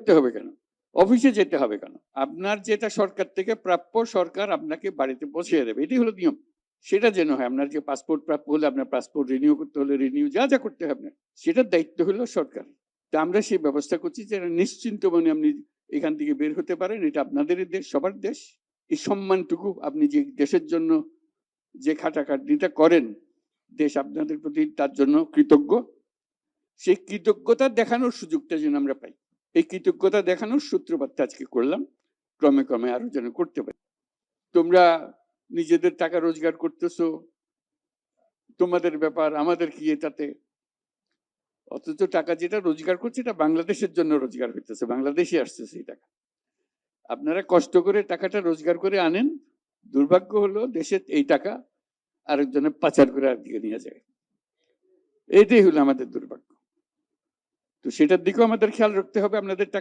করতে হবে কেন? অফিসে যেতে হবে কেন? আপনার যেটা সরকার থেকে প্রাপ্য সরকার আপনাকে বাড়িতে পৌঁছে দেবে, এটাই হলো নিয়ম। সেটা যেন হয়। আপনার যে পাসপোর্ট প্রাপ্য হলে আপনার পাসপোর্ট রিনিউ করতে হলে রিনিউ, যা যা করতে হবে আপনার, সেটার দায়িত্ব হলো সরকার। তা আমরা সেই ব্যবস্থা করছি যে নিশ্চিন্ত মনে আপনি এখান থেকে বের হতে পারেন। এটা আপনাদেরই দেশ, সবার দেশ। এই সম্মানটুকু আপনি যে দেশের জন্য যে খাটাখাটনিটা করেন, দেশ আপনাদের প্রতি তার জন্য কৃতজ্ঞ। সেই কৃতজ্ঞতা দেখানোর সুযোগটা যেন আমরা পাই, এই কৃতজ্ঞতা দেখানোর সূত্রপাতটা আজকে করলাম। ক্রমে ক্রমে আরো যেন করতে পারি। তোমরা নিজেদের টাকা রোজগার করতেছো, তোমাদের ব্যাপার, আমাদের কি এটাতে? অথচ টাকা যেটা রোজগার করছে এটা বাংলাদেশের জন্য রোজগার হইতেছে, বাংলাদেশে আসছে সেই টাকা। আপনারা কষ্ট করে টাকাটা রোজগার করে আনেন, দুর্ভাগ্য হলো দেশের এই টাকা আরেকজনে পাচার করে আরেকদিকে নিয়ে যায়। এটাই হলো আমাদের দুর্ভাগ্য। তো সেটার দিকেও আমাদের খেয়াল রাখতে হবে। আপনাদের টাকা